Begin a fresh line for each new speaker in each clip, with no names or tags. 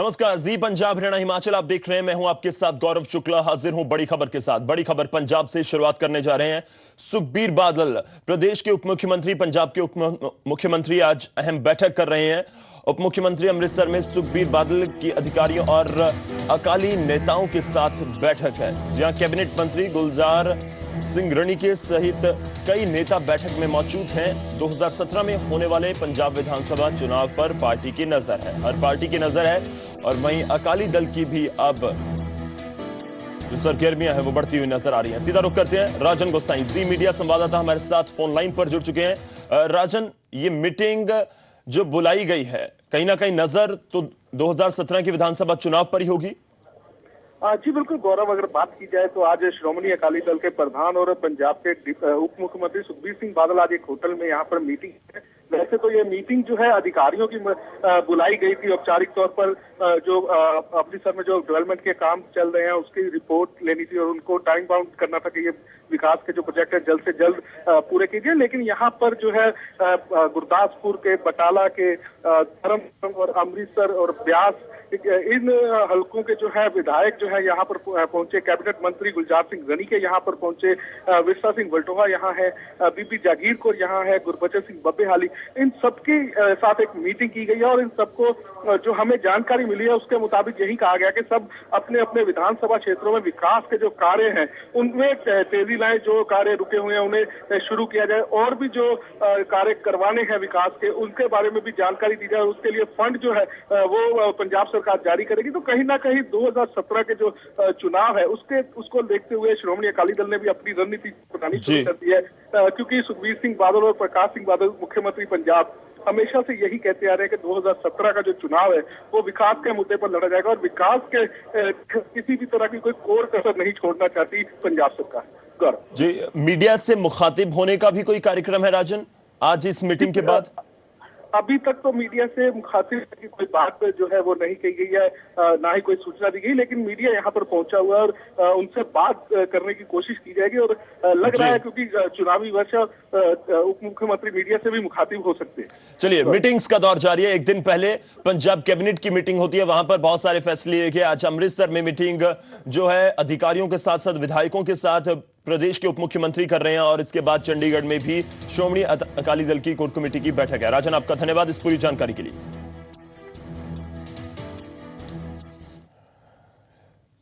नमस्कार, जी पंजाब हरियाणा हिमाचल आप देख रहे हैं। मैं हूं आपके साथ गौरव शुक्ला, हाजिर हूं बड़ी खबर के साथ। बड़ी खबर पंजाब से शुरुआत करने जा रहे हैं। सुखबीर बादल प्रदेश के उप मुख्यमंत्री, पंजाब के उप मुख्यमंत्री आज अहम बैठक कर रहे हैं। उप मुख्यमंत्री अमृतसर में सुखबीर बादल की अधिकारियों और अकाली नेताओं के साथ बैठक है, जहां कैबिनेट मंत्री गुलजार सिंह रणीके सहित कई नेता बैठक में मौजूद हैं। 2017 में होने वाले पंजाब विधानसभा चुनाव पर पार्टी की नजर है, हर पार्टी की नजर है। और वहीं अकाली दल की भी अब जो सरगर्मियां हैं वो बढ़ती हुई नजर आ रही हैं। सीधा रुख करते हैं राजन गोसाई, जी मीडिया संवाददाता हमारे साथ फोन लाइन पर जुड़ चुके हैं। राजन, ये मीटिंग जो बुलाई गई है, कहीं ना कहीं नजर तो 2017 की विधानसभा चुनाव पर ही होगी।
जी बिल्कुल गौरव, अगर बात की जाए तो आज श्रोमणी अकाली दल के प्रधान और पंजाब के उप मुख्यमंत्री सुखबीर सिंह बादल आज एक होटल में यहाँ पर मीटिंग है। वैसे तो ये मीटिंग जो है अधिकारियों की बुलाई गई थी औपचारिक तौर पर, जो अमृतसर में जो डेवलपमेंट के काम चल रहे हैं उसकी रिपोर्ट लेनी थी और उनको टाइम बाउंड करना था कि ये विकास के जो प्रोजेक्ट है जल्द से जल्द पूरे कीजिए। लेकिन यहाँ पर जो है गुरदासपुर के, बटाला के, धर्मपुर और अमृतसर और ब्यास, इन हलकों के जो है विधायक जो है यहाँ पर पहुंचे। कैबिनेट मंत्री गुलजार सिंह रणीके यहाँ पर पहुंचे, विरसा सिंह वल्टोहा यहाँ है, बीबी जागीर कौर यहाँ है, गुरबचन सिंह बब्बेहाली, इन सबके साथ एक मीटिंग की गई है। और इन सबको जो हमें जानकारी मिली है उसके मुताबिक यही कहा गया कि सब अपने अपने विधानसभा क्षेत्रों में विकास के जो कार्य हैं उनमें तेजी लाए, जो कार्य रुके हुए हैं उन्हें शुरू किया जाए, और भी जो कार्य करवाने हैं विकास के उनके बारे में भी जानकारी दी जाए। उसके लिए फंड जो है वो पंजाब सरकार जारी करेगी। तो कहीं ना कहीं 2017 के जो चुनाव है उसको देखते हुए श्रोमणी अकाली दल ने भी अपनी रणनीति बनानी शुरू कर दी है, क्योंकि सुखबीर सिंह बादल और प्रकाश सिंह बादल मुख्यमंत्री पंजाब हमेशा से यही कहते आ रहे हैं कि 2017 का जो चुनाव है वो विकास के मुद्दे पर लड़ा जाएगा, और विकास के किसी भी तरह की कोई कोर कसर नहीं छोड़ना चाहती पंजाब सरकार।
जी, मीडिया से मुखातिब होने का भी कोई कार्यक्रम है राजन आज इस मीटिंग के बाद?
अभी तक तो मीडिया से मुखातिब की कोई बात जो है वो नहीं कही गई है, ना ही कोई सूचना दी गई। लेकिन मीडिया यहाँ पर पहुंचा हुआ है और उनसे बात करने की कोशिश की जाएगी। और लग रहा है क्योंकि चुनावी वर्ष उप मुख्यमंत्री मीडिया से भी मुखातिब हो सकते हैं।
चलिए, मीटिंग्स का दौर जारी है। एक दिन पहले पंजाब कैबिनेट की मीटिंग होती है, वहां पर बहुत सारे फैसले लिए गए। आज अमृतसर में मीटिंग जो है अधिकारियों के साथ साथ विधायकों के साथ प्रदेश के उप मुख्यमंत्री कर रहे हैं, और इसके बाद चंडीगढ़ में भी श्रोमणी अकाली दल की कोर कमेटी की बैठक है। राजन, आपका धन्यवाद इस पूरी जानकारी के लिए।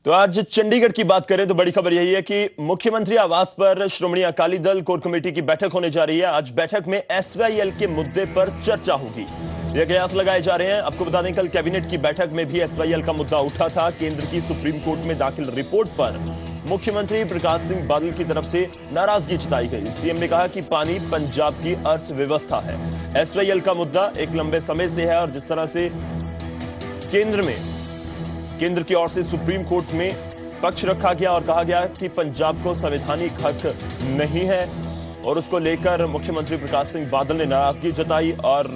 तो आज चंडीगढ़ की बात करें तो बड़ी खबर यही है कि मुख्यमंत्री आवास पर श्रोमणी अकाली दल कोर कमेटी की बैठक होने जा रही है। आज बैठक में एसवाईएल के मुद्दे पर चर्चा होगी, ये कयास लगाए जा रहे हैं। आपको बता दें, कल कैबिनेट की बैठक में भी एसवाईएल का मुद्दा उठा था। केंद्र की सुप्रीम कोर्ट में दाखिल रिपोर्ट पर मुख्यमंत्री प्रकाश सिंह बादल की तरफ से नाराजगी जताई गई। सीएम ने कहा कि पानी पंजाब की अर्थव्यवस्था है। एसवाईएल का मुद्दा एक लंबे समय से है, और जिस तरह से केंद्र की ओर से सुप्रीम कोर्ट में पक्ष रखा गया और कहा गया कि पंजाब को संवैधानिक हक नहीं है, और उसको लेकर मुख्यमंत्री प्रकाश सिंह बादल ने नाराजगी जताई। और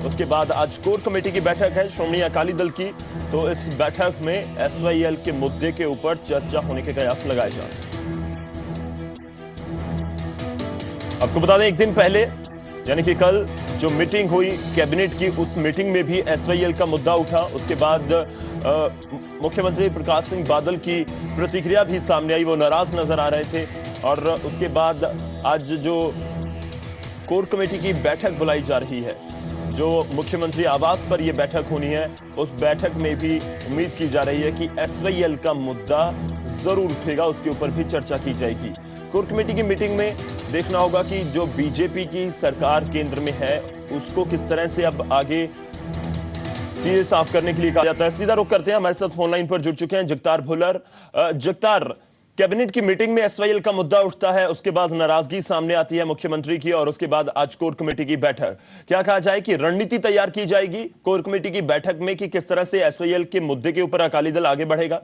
उसके बाद आज कोर कमेटी की बैठक है श्रोमणी अकाली दल की, तो इस बैठक में एसवाईएल के मुद्दे के ऊपर चर्चा होने के कयास लगाए जा रहे हैं। आपको बता दें, एक दिन पहले यानी कि कल जो मीटिंग हुई कैबिनेट की, उस मीटिंग में भी एसवाईएल का मुद्दा उठा। उसके बाद मुख्यमंत्री प्रकाश सिंह बादल की प्रतिक्रिया भी सामने आई, वो नाराज नजर आ रहे थे। और उसके बाद आज जो कोर कमेटी की बैठक बुलाई जा रही है, जो मुख्यमंत्री आवास पर यह बैठक होनी है, उस बैठक में भी उम्मीद की जा रही है कि एसवाईएल का मुद्दा जरूर उठेगा, उसके ऊपर भी चर्चा की जाएगी। कोर कमेटी की मीटिंग में देखना होगा कि जो बीजेपी की सरकार केंद्र में है उसको किस तरह से अब आगे चीजें साफ करने के लिए कहा जाता है। सीधा रुख करते हैं, हमारे साथ फोन लाइन पर जुड़ चुके हैं जगतार भुल्लर। जगतार, कैबिनेट की मीटिंग में एसवाईएल का मुद्दा उठता है, उसके बाद नाराजगी सामने आती है मुख्यमंत्री की, और उसके बाद आज कोर कमेटी की बैठक। क्या कहा जाए कि रणनीति तैयार की जाएगी कोर कमेटी की बैठक में कि किस तरह से एसवाईएल के मुद्दे के ऊपर अकाली दल आगे बढ़ेगा?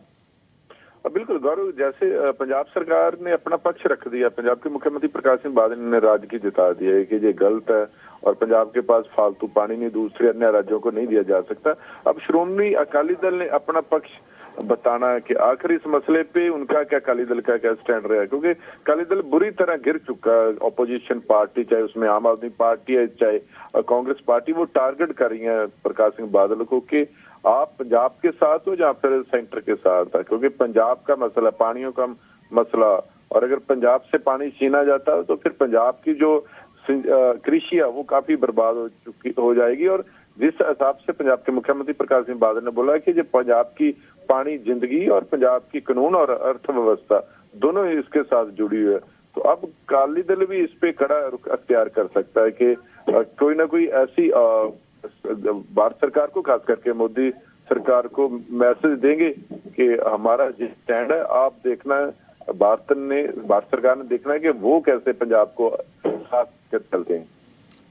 बिल्कुल गौरव, जैसे पंजाब सरकार ने अपना पक्ष रख दिया, पंजाब के मुख्यमंत्री प्रकाश सिंह बादल ने नाराजगी जता दी है कि ये गलत है और पंजाब के पास फालतू पानी नहीं दूसरे अन्य राज्यों को नहीं दिया जा सकता। अब श्रोमणी अकाली दल ने अपना पक्ष बताना है कि आखिर इस मसले पे उनका क्या, अकाली दल का क्या स्टैंड रहा है, क्योंकि अकाली दल बुरी तरह गिर चुका है। ऑपोजिशन पार्टी, चाहे उसमें आम आदमी पार्टी है चाहे कांग्रेस पार्टी, वो टारगेट कर रही है प्रकाश सिंह बादल को कि आप पंजाब के साथ हो या फिर सेंटर के साथ है, क्योंकि पंजाब का मसला, पानियों का मसला, और अगर पंजाब से पानी छीना जाता है तो फिर पंजाब की जो कृषि है वो काफी बर्बाद हो जाएगी। और जिस हिसाब से पंजाब के मुख्यमंत्री प्रकाश सिंह बादल ने बोला कि जो पंजाब की पानी जिंदगी और पंजाब की कानून और अर्थव्यवस्था दोनों ही इसके साथ जुड़ी हुई है, तो अब अकाली दल भी इस पे कड़ा रुख अख्तियार कर सकता है कि कोई ना कोई ऐसी भारत सरकार को, खास करके मोदी सरकार को मैसेज देंगे कि हमारा जो स्टैंड है आप देखना है, भारत सरकार ने देखना है कि वो कैसे पंजाब को साथ चलते हैं।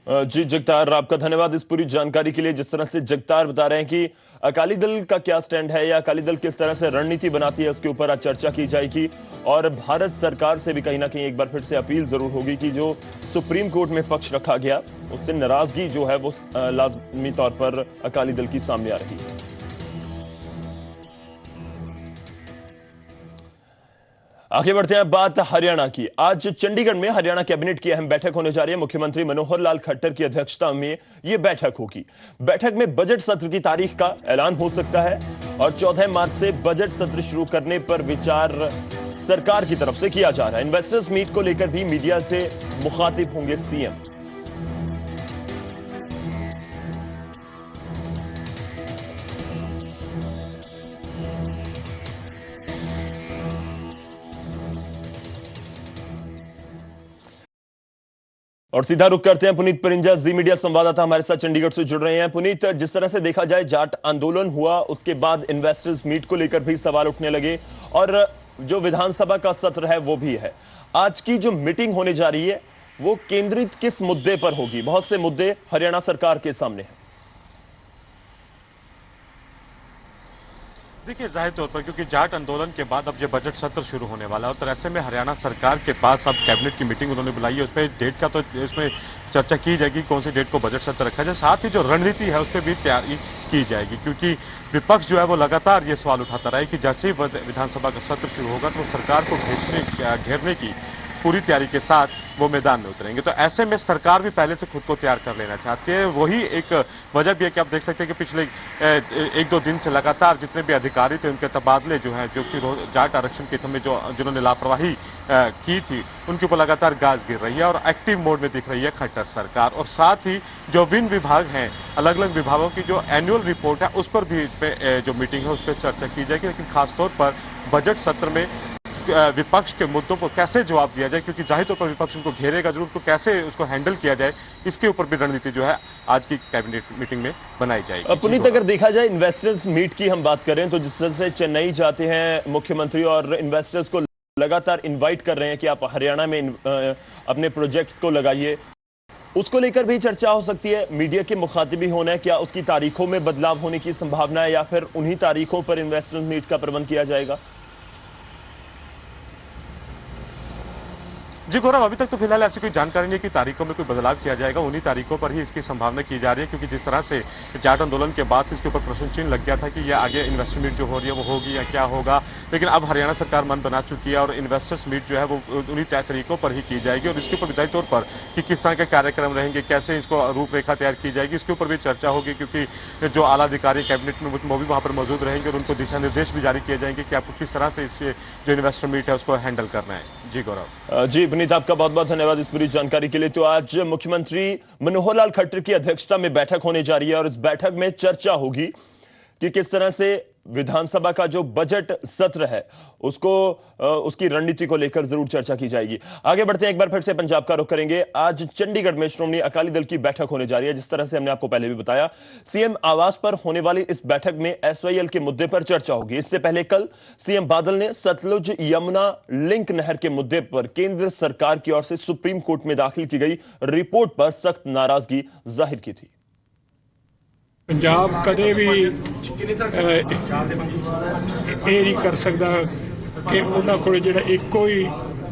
जी जगतार, आपका धन्यवाद इस पूरी जानकारी के लिए। जिस तरह से जगतार बता रहे हैं कि अकाली दल का क्या स्टैंड है या अकाली दल किस तरह से रणनीति बनाती है, उसके ऊपर आज चर्चा की जाएगी। और भारत सरकार से भी कहीं ना कहीं एक बार फिर से अपील जरूर होगी कि जो सुप्रीम कोर्ट में पक्ष रखा गया उससे नाराजगी जो है वो लाजमी तौर पर अकाली दल की सामने आ रही है। आगे बढ़ते हैं, बात हरियाणा की। आज चंडीगढ़ में हरियाणा कैबिनेट की अहम बैठक होने जा रही है। मुख्यमंत्री मनोहर लाल खट्टर की अध्यक्षता में यह बैठक होगी। बैठक में बजट सत्र की तारीख का ऐलान हो सकता है और 14 मार्च से बजट सत्र शुरू करने पर विचार सरकार की तरफ से किया जा रहा है। इन्वेस्टर्स मीट को लेकर भी मीडिया से मुखातिब होंगे सीएम। और सीधा रुख करते हैं, पुनीत परिंजा जी मीडिया संवाददाता हमारे साथ चंडीगढ़ से जुड़ रहे हैं। पुनीत, जिस तरह से देखा जाए जाट आंदोलन हुआ, उसके बाद इन्वेस्टर्स मीट को लेकर भी सवाल उठने लगे और जो विधानसभा का सत्र है वो भी है। आज की जो मीटिंग होने जा रही है वो केंद्रित किस मुद्दे पर होगी? बहुत से मुद्दे हरियाणा सरकार के सामने हैं।
देखिए, जाहिर तौर पर क्योंकि जाट आंदोलन के बाद अब ये बजट सत्र शुरू होने वाला है और ऐसे में हरियाणा सरकार के पास अब कैबिनेट की मीटिंग उन्होंने बुलाई है। उस पर डेट का तो इसमें चर्चा की जाएगी, कौन सी डेट को बजट सत्र रखा जाए। साथ ही जो रणनीति है उस पर भी तैयारी की जाएगी, क्योंकि विपक्ष जो है वो लगातार ये सवाल उठाता रहा है कि जैसे ही विधानसभा का सत्र शुरू होगा तो वो सरकार को घेरने की पूरी तैयारी के साथ वो मैदान में उतरेंगे। तो ऐसे में सरकार भी पहले से खुद को तैयार कर लेना चाहती है। वही एक वजह भी है कि आप देख सकते हैं कि पिछले 1-2 दिन से लगातार जितने भी अधिकारी थे उनके तबादले जो हैं, जो कि जाट आरक्षण के समय जिन्होंने लापरवाही की थी उनके ऊपर लगातार गाज गिर रही है और एक्टिव मोड में दिख रही है खट्टर सरकार। और साथ ही जो विभिन्न विभाग हैं, अलग अलग विभागों की जो एनुअल रिपोर्ट है उस पर भी इस पर जो मीटिंग है उस पर चर्चा की जाएगी। लेकिन खासतौर पर बजट सत्र में विपक्ष के मुद्दों को कैसे जवाब दिया जाए, क्योंकि जाहिर तौर पर विपक्ष उनको घेरेगा जरूर, तो कैसे उसको हैंडल किया जाए इसके ऊपर भी रणनीति जो है आज की कैबिनेट मीटिंग में बनाई जाएगी।
पुनीत, अगर देखा जाए इन्वेस्टर्स मीट की हम बात करें तो जिस तरह से चेन्नई जाते हैं मुख्यमंत्री और इन्वेस्टर्स को लगातार इन्वाइट कर रहे हैं कि आप हरियाणा में अपने प्रोजेक्ट्स को लगाइए, उसको लेकर भी चर्चा हो सकती है। मीडिया के मुखातिबी होना है, क्या उसकी तारीखों में बदलाव होने की संभावना है या फिर उन्हीं तारीखों पर इन्वेस्टर्स मीट का प्रबंध किया जाएगा?
जी गौरव, अभी तक तो फिलहाल ऐसी कोई जानकारी नहीं है कि तारीखों में कोई बदलाव किया जाएगा। उन्हीं तारीखों पर ही इसकी संभावना की जा रही है, क्योंकि जिस तरह से जाट आंदोलन के बाद से इसके ऊपर प्रश्न चिन्ह लग गया था कि यह आगे इन्वेस्टर मीट जो हो रही है वो होगी या क्या होगा। लेकिन अब हरियाणा सरकार मन बना चुकी है और इन्वेस्टर्स मीट जो है वो उन्हीं तय तरीकों पर ही की जाएगी और इसके ऊपर विधायी तौर पर कि किस तरह के कार्यक्रम रहेंगे, कैसे इसको रूपरेखा तैयार की जाएगी, इसके ऊपर भी चर्चा होगी। क्योंकि जो आला अधिकारी कैबिनेट में वो भी वहाँ पर मौजूद रहेंगे और उनको दिशा निर्देश भी जारी किए जाएंगे कि आपको किस तरह से इस जो इन्वेस्टर मीट है उसको हैंडल करना है। जी गौरव।
जी पुनीत, आपका बहुत बहुत धन्यवाद इस पूरी जानकारी के लिए। तो आज मुख्यमंत्री मनोहर लाल खट्टर की अध्यक्षता में बैठक होने जा रही है और इस बैठक में चर्चा होगी कि किस तरह से विधानसभा का जो बजट सत्र है उसको उसकी रणनीति को लेकर जरूर चर्चा की जाएगी। आगे बढ़ते हैं, एक बार फिर से पंजाब का रुख करेंगे। आज चंडीगढ़ में श्रोमणी अकाली दल की बैठक होने जा रही है। जिस तरह से हमने आपको पहले भी बताया, सीएम आवास पर होने वाली इस बैठक में एसवाईएल के मुद्दे पर चर्चा होगी। इससे पहले कल सीएम बादल ने सतलुज यमुना लिंक नहर के मुद्दे पर केंद्र सरकार की ओर से सुप्रीम कोर्ट में दाखिल की गई रिपोर्ट पर सख्त नाराजगी जाहिर की थी।
पंजाब कदे भी ये नहीं कर सकता कि उन्होंने को जिहड़ा एको ही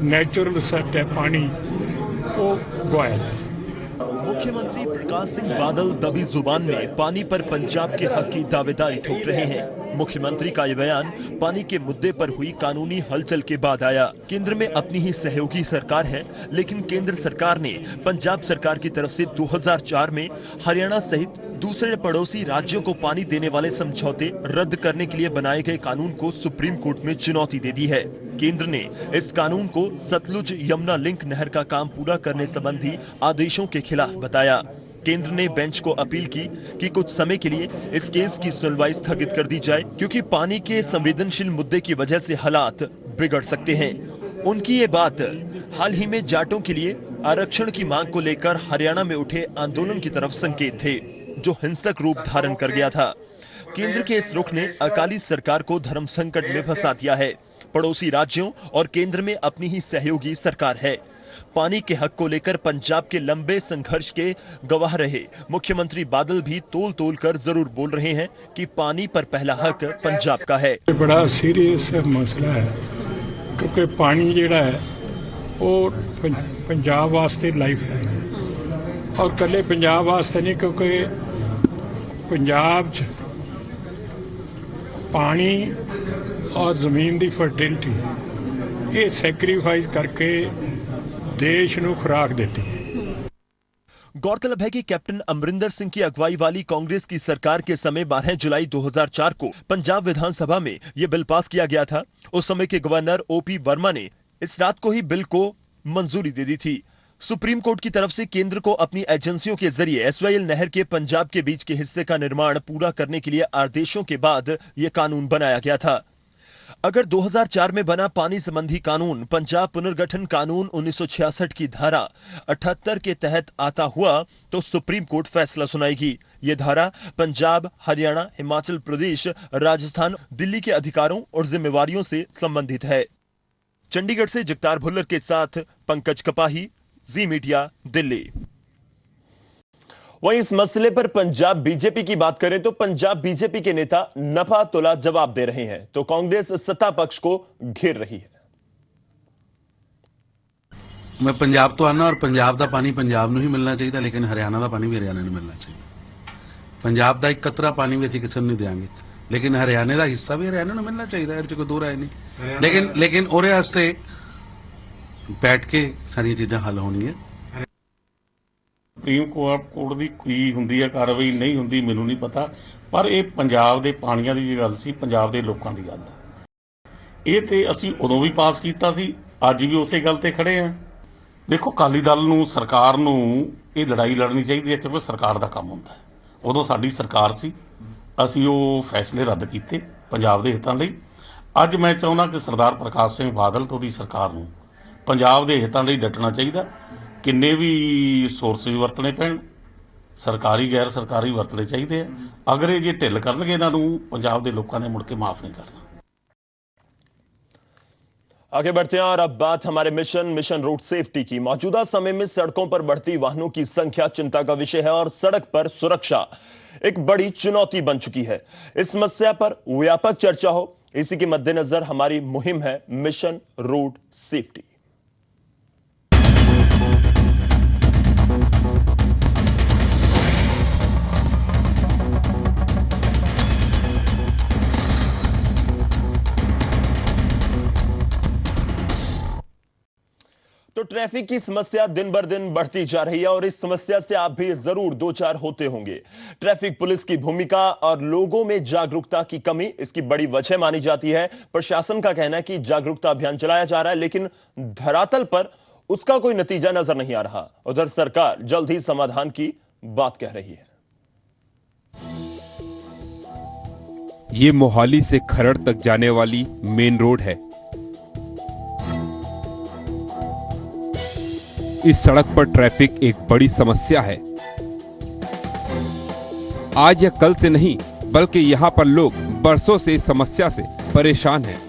नैचुरल सैट है पानी वो गवाया जा सकता।
मुख्यमंत्री प्रकाश सिंह बादल दबी जुबान में पानी पर पंजाब के हक की दावेदारी ठोक रहे हैं।
मुख्यमंत्री का ये बयान पानी के मुद्दे पर हुई कानूनी हलचल के बाद आया। केंद्र में अपनी ही सहयोगी सरकार है, लेकिन केंद्र सरकार ने पंजाब सरकार की तरफ से 2004 में हरियाणा सहित दूसरे पड़ोसी राज्यों को पानी देने वाले समझौते रद्द करने के लिए बनाए गए कानून को सुप्रीम कोर्ट में चुनौती दे दी है। केंद्र ने इस कानून को सतलुज यमुना लिंक नहर का काम पूरा करने संबंधी आदेशों के खिलाफ बताया। केंद्र ने बेंच को अपील की कि कुछ समय के लिए इस केस की सुनवाई स्थगित कर दी जाए, क्योंकि पानी के संवेदनशील मुद्दे की वजह से हालात बिगड़ सकते हैं। उनकी ये बात हाल ही में जाटों के लिए आरक्षण की मांग को लेकर हरियाणा में उठे आंदोलन की तरफ संकेत थे, जो हिंसक रूप धारण कर गया था। केंद्र के इस रुख ने अकाली सरकार को धर्म संकट में फंसा दिया है। पड़ोसी राज्यों और केंद्र में अपनी ही सहयोगी सरकार है। पानी के हक को लेकर पंजाब के लंबे संघर्ष के गवाह रहे मुख्यमंत्री बादल भी तोल तोल कर जरूर बोल रहे हैं कि पानी पर पहला हक पंजाब का है।
बड़ा सीरियस मसला है, क्योंकि पानी जिहड़ा है वो पंजाब वास्ते लाइफ लाइन है, और कल्ले पंजाब वास्ते नहीं, क्योंकि पंजाब पानी और ज़मीन की फर्टिलिटी ये सैक्रीफाइस करके देश ਨੂੰ खुराक देती है।
गौरतलब है कि कैप्टन अमरिंदर सिंह की अगुवाई वाली कांग्रेस की सरकार के समय 12 जुलाई 2004 को पंजाब विधानसभा में यह बिल पास किया गया था। उस समय के गवर्नर ओपी वर्मा ने इस रात को ही बिल को मंजूरी दे दी थी। सुप्रीम कोर्ट की तरफ से केंद्र को अपनी एजेंसियों के जरिए एसवाईएल नहर के पंजाब के बीच के हिस्से का निर्माण पूरा करने के लिए आदेशों के बाद यह कानून बनाया गया था। अगर 2004 में बना पानी संबंधी कानून पंजाब पुनर्गठन कानून 1966 की धारा 78 के तहत आता हुआ तो सुप्रीम कोर्ट फैसला सुनाएगी। ये धारा पंजाब, हरियाणा, हिमाचल प्रदेश, राजस्थान, दिल्ली के अधिकारों और जिम्मेवारियों से संबंधित है। चंडीगढ़ से जगतार भुल्लर के साथ पंकज कपाही, जी मीडिया, दिल्ली। वहीं इस मसले पर पंजाब बीजेपी की बात करें तो पंजाब बीजेपी के नेता नफा तुला जवाब दे रहे हैं, तो कांग्रेस सत्ता पक्ष को घेर रही है।
मैं पंजाब तो आना और पंजाब का पानी पंजाब ਨੂੰ ही मिलना चाहिए, लेकिन हरियाणा का पानी भी हरियाणा ਨੂੰ मिलना चाहिए। पंजाब का एक कतरा पानी भी ਅਸੀਂ ਕਿਸੇ ਨੂੰ नहीं देंगे, लेकिन हरियाणा का हिस्सा भी हरियाणा ਨੂੰ मिलना चाहिए। ਇਹਦੇ 'ਚ ਕੋਈ ਦੋ ਰਾਏ नहीं, लेकिन ਉਹਦੇ ਵਾਸਤੇ बैठ के सारी चीज़ां हल होनी है।
सुप्रीम कोर्ट की कोई हुंदी है कार्रवाई नहीं हुंदी मैनूं नहीं पता, पर यह पंजाब के पानियां की गल सी, पंजाब के लोगों की गल है। ये तो असीं उदों भी पास कीता सी, अज भी उस गल ते खड़े हैं। देखो अकाली दल नूं सरकार नूं ये लड़ाई लड़नी चाहिए है, क्योंकि सरकार का काम हुंदा है। उदों साडी सरकार सी, असीं वो फैसले रद्द कीते पंजाब के हितों लई। अज मैं चाहुंदा कि सरदार प्रकाश सिंह बादल तो दी सरकार नूं पंजाब के हितों लई डटना चाहिए। किन्ने भी सोर्सिस वरतने पैण, सरकारी गैर सरकारी वरतने चाहिए। अगर ये ढिल करनगे इन्हां नूं पंजाब के लोगों ने मुड़ के माफ नहीं करना।
आगे बढ़ते हैं और अब बात हमारे मिशन रोड सेफ्टी की। मौजूदा समय में सड़कों पर बढ़ती वाहनों की संख्या चिंता का विषय है और सड़क पर सुरक्षा एक बड़ी चुनौती बन चुकी है। इस समस्या पर व्यापक चर्चा हो, इसी के मद्देनजर हमारी मुहिम है मिशन रोड सेफ्टी। तो ट्रैफिक की समस्या दिन बर दिन बढ़ती जा रही है और इस समस्या से आप भी जरूर दो चार होते होंगे। ट्रैफिक पुलिस की भूमिका और लोगों में जागरूकता की कमी इसकी बड़ी वजह मानी जाती है। प्रशासन का कहना है कि जागरूकता अभियान चलाया जा रहा है, लेकिन धरातल पर उसका कोई नतीजा नजर नहीं आ रहा। उधर सरकार जल्द ही समाधान की बात कह रही है।
ये मोहाली से खरड़ तक जाने वाली मेन रोड है। इस सड़क पर ट्रैफिक एक बड़ी समस्या है। आज या कल से नहीं, बल्कि यहाँ पर लोग बरसों से इस समस्या से परेशान हैं।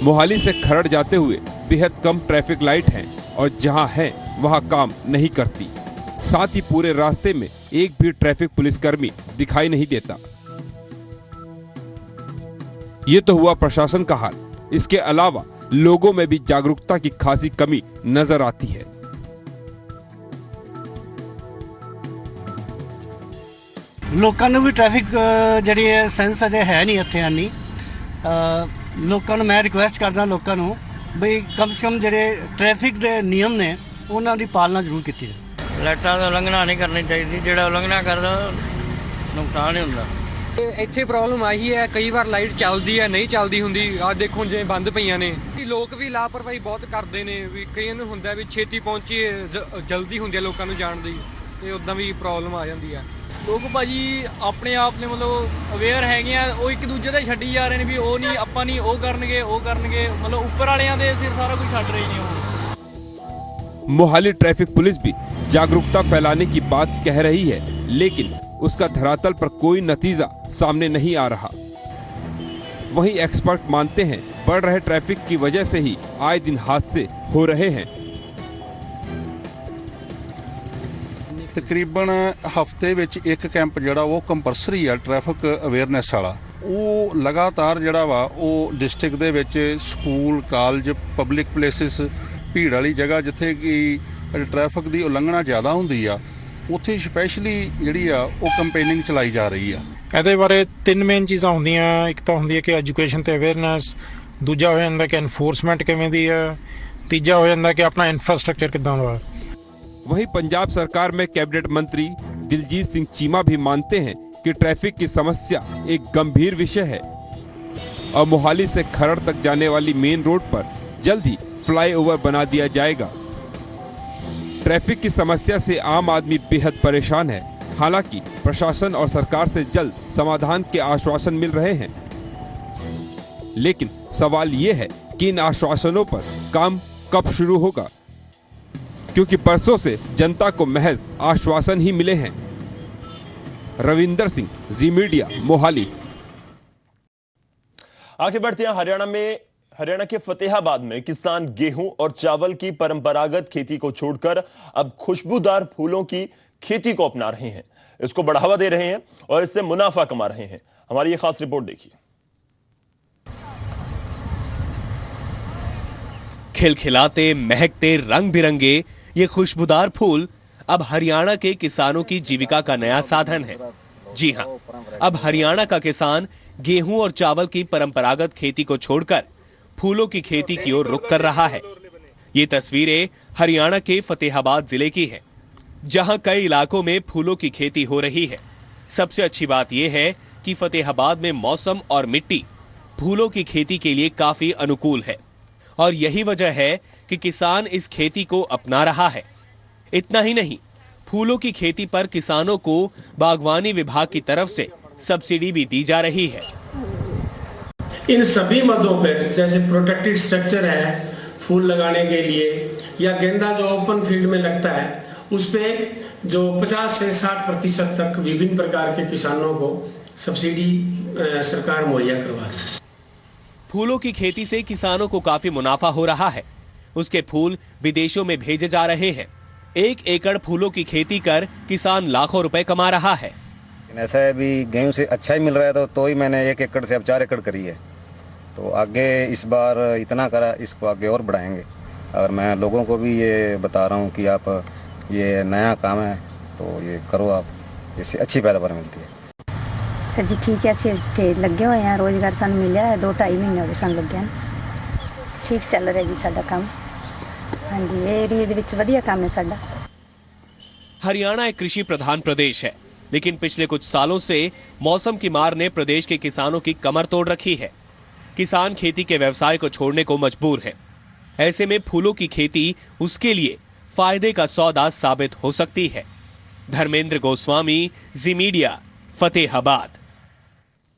मोहाली से खरड़ जाते हुए बेहद कम ट्रैफिक लाइट हैं और जहाँ है वहाँ काम नहीं करती। साथ ही पूरे रास्ते में एक भी ट्रैफिक पुलिसकर्मी दिखाई नहीं देता। ये तो हुआ प्रशासन का हाल। इसके अलावा लोगों में भी जागरूकता की खासी कमी नजर आती है।
ਲੋਕਾਂ ਨੂੰ ਵੀ ਟ੍ਰੈਫਿਕ ਜਿਹੜੀ ਹੈ ਸੈਂਸ ਅਜੇ ਹੈ ਨਹੀਂ ਇੱਥੇ ਆਨੀ ਲੋਕਾਂ ਨੂੰ ਮੈਂ ਰਿਕੁਐਸਟ ਕਰਦਾ ਲੋਕਾਂ ਨੂੰ ਬਈ ਕਮ ਸੇ ਕਮ ਜਿਹੜੇ ਟ੍ਰੈਫਿਕ ਦੇ ਨਿਯਮ ਨੇ ਉਹਨਾਂ ਦੀ ਪਾਲਣਾ ਜ਼ਰੂਰ ਕੀਤੀ ਜਾਵੇ।
ਲਾਈਟਾਂ ਦਾ ਉਲੰਘਣਾ ਨਹੀਂ ਕਰਨੀ ਚਾਹੀਦੀ, ਜਿਹੜਾ ਉਲੰਘਣਾ ਕਰਦਾ ਨੁਕਸਾਨ ਹੀ ਹੁੰਦਾ।
ਇੱਥੇ ਪ੍ਰੋਬਲਮ ਆਹੀ ਹੈ, ਕਈ ਵਾਰ ਲਾਈਟ ਚੱਲਦੀ ਹੈ ਨਹੀਂ ਚੱਲਦੀ ਹੁੰਦੀ, ਆਹ ਦੇਖੋ ਜਿਵੇਂ ਬੰਦ ਪਈਆਂ ਨੇ। ਲੋਕ ਵੀ ਲਾਪਰਵਾਹੀ ਬਹੁਤ ਕਰਦੇ ਨੇ, ਵੀ ਕਈਆਂ ਨੂੰ ਹੁੰਦਾ ਵੀ ਛੇਤੀ ਪਹੁੰਚੀਏ, ਜਲਦੀ ਹੁੰਦੀ ਹੈ ਲੋਕਾਂ ਨੂੰ ਜਾਣ ਦੀ, ਤੇ ਉੱਦਾਂ ਵੀ ਪ੍ਰੋਬਲਮ ਆ ਜਾਂਦੀ ਹੈ।
ਲੋਕ ਭਾਜੀ ਆਪਣੇ ਆਪ ਨੇ ਮਤਲਬ ਅਵੇਅਰ ਹੈਗੇ ਆ, ਉਹ ਇੱਕ ਦੂਜੇ ਤੇ ਛੱਡੀ ਜਾ ਰਹੇ ਨੇ ਵੀ ਉਹ ਨਹੀਂ ਆਪਾਂ ਨਹੀਂ ਉਹ ਕਰਨਗੇ ਮਤਲਬ ਉੱਪਰ ਵਾਲਿਆਂ ਦੇ ਸਿਰ ਸਾਰਾ ਕੁਝ ਛੱਡ ਰਹੇ ਨੇ ਉਹ।
मोहाली ट्रैफिक पुलिस भी जागरूकता फैलाने की बात कह रही है, लेकिन उसका धरातल पर कोई नतीजा सामने नहीं आ रहा। वहीं एक्सपर्ट मानते हैं बढ़ रहे ट्रैफिक की वजह से ही आए दिन हादसे हो रहे हैं।
ਤਕਰੀਬਨ ਹਫਤੇ ਵਿੱਚ ਇੱਕ ਕੈਂਪ ਜਿਹੜਾ ਉਹ ਕੰਪਲਸਰੀ ਆ ਟ੍ਰੈਫਿਕ ਅਵੇਅਰਨੈਸ ਵਾਲਾ, ਉਹ ਲਗਾਤਾਰ ਜਿਹੜਾ ਵਾ ਉਹ ਡਿਸਟ੍ਰਿਕਟ ਦੇ ਵਿੱਚ ਸਕੂਲ, ਕਾਲਜ, ਪਬਲਿਕ ਪਲੇਸਿਸ, ਭੀੜ ਵਾਲੀ ਜਗ੍ਹਾ ਜਿੱਥੇ ਕਿ ਟ੍ਰੈਫਿਕ ਦੀ ਉਲੰਘਣਾ ਜ਼ਿਆਦਾ ਹੁੰਦੀ ਆ, ਉੱਥੇ ਸਪੈਸ਼ਲੀ ਜਿਹੜੀ ਆ ਉਹ ਕੰਪੇਨਿੰਗ ਚਲਾਈ ਜਾ ਰਹੀ ਆ।
ਇਹਦੇ ਬਾਰੇ ਤਿੰਨ ਮੇਨ ਚੀਜ਼ਾਂ ਹੁੰਦੀਆਂ। ਇੱਕ ਤਾਂ ਹੁੰਦੀ ਹੈ ਕਿ ਐਜੂਕੇਸ਼ਨ ਤੇ ਅਵੇਅਰਨੈਸ, ਦੂਜਾ ਹੋ ਜਾਂਦਾ ਕਿ ਐਨਫੋਰਸਮੈਂਟ ਕਿਵੇਂ ਦੀ ਹੈ, ਤੀਜਾ ਹੋ ਜਾਂਦਾ ਕਿ ਆਪਣਾ ਇਨਫਰਾਸਟ੍ਰਕਚਰ ਕਿੱਦਾਂ ਦਾ।
वहीं पंजाब सरकार में कैबिनेट मंत्री दिलजीत सिंह चीमा भी मानते हैं कि ट्रैफिक की समस्या एक गंभीर विषय है और मोहाली से खरड़ तक जाने वाली मेन रोड पर जल्द ही फ्लाईओवर बना दिया जाएगा। ट्रैफिक की समस्या से आम आदमी बेहद परेशान है। हालांकि प्रशासन और सरकार से जल्द समाधान के आश्वासन मिल रहे हैं, लेकिन सवाल ये है कि इन आश्वासनों पर काम कब शुरू होगा, क्योंकि बरसों से जनता को महज आश्वासन ही मिले हैं। रविंदर सिंह, जी मीडिया, मोहाली।
आगे बढ़ते हैं हरियाणा के फतेहाबाद में किसान गेहूं और चावल की परंपरागत खेती को छोड़कर अब खुशबूदार फूलों की खेती को अपना रहे हैं, इसको बढ़ावा दे रहे हैं और इससे मुनाफा कमा रहे हैं। हमारी ये खास रिपोर्ट देखिए।
खिलखिलाते, महकते, रंग बिरंगे ये खुशबूदार फूल अब हरियाणा के किसानों की जीविका का नया साधन है। जी हां, अब हरियाणा का किसान गेहूं और चावल की परंपरागत खेती को छोड़कर फूलों की खेती की ओर रुख कर रहा है। ये तस्वीरें हरियाणा के फतेहाबाद जिले की हैं, जहां कई इलाकों में फूलों की खेती हो रही है। सबसे अच्छी बात यह है कि फतेहाबाद में मौसम और मिट्टी फूलों की खेती के लिए काफी अनुकूल है और यही वजह है कि किसान इस खेती को अपना रहा है। इतना ही नहीं, फूलों की खेती पर किसानों को बागवानी विभाग की तरफ से सब्सिडी भी दी जा रही है।
इन सभी मदों पर जैसे प्रोटेक्टेड स्ट्रक्चर है फूल लगाने के लिए, या गेंदा जो ओपन फील्ड में लगता है उस पे जो 50 से 60% तक विभिन्न प्रकार के किसानों को सब्सिडी सरकार मुहैया करवा रही है।
फूलों की खेती से किसानों को काफी मुनाफा हो रहा है। उसके फूल विदेशों में भेजे जा रहे हैं। 1 एकड़ फूलों की खेती कर किसान लाखों रुपए कमा रहा है।
ऐसा है भी गेहूं से अच्छा ही मिल रहा है तो ही मैंने 1 एकड़ से अब 4 एकड़ करी है। तो आगे इस बार इतना करा, इसको आगे और बढ़ाएंगे। और मैं लोगों को भी ये बता रहा हूँ कि आप ये नया काम है तो ये करो आप, इससे अच्छी पैदावार मिलती है।
सर जी ठीक है, ਅਸੀਂ ਤੇ ਲੱਗੇ ਹੋਏ ਆ, ਰੋਜ਼ਗਾਰ ਸਾਨੂੰ ਮਿਲਿਆ ਹੈ, 2-2.5 ਮਹੀਨੇ ਹੋ ਗਏ ਸਾਨੂੰ ਲੱਗਿਆ। ਠੀਕ ਚੱਲ ਰਿਹਾ ਜੀ ਸਾਡਾ ਕੰਮ। ਹਾਂਜੀ, ਇਹ ਏਰੀਆ ਦੇ ਵਿੱਚ ਵਧੀਆ ਕੰਮ ਹੈ ਸਾਡਾ।
हरियाणा एक कृषि प्रधान प्रदेश है, लेकिन पिछले कुछ सालों से मौसम की मार ने प्रदेश के किसानों की कमर तोड़ रखी है। किसान खेती के व्यवसाय को छोड़ने को मजबूर है। ऐसे में फूलों की खेती उसके लिए फायदे का सौदा साबित हो सकती है। धर्मेंद्र गोस्वामी, जी मीडिया, फतेहाबाद।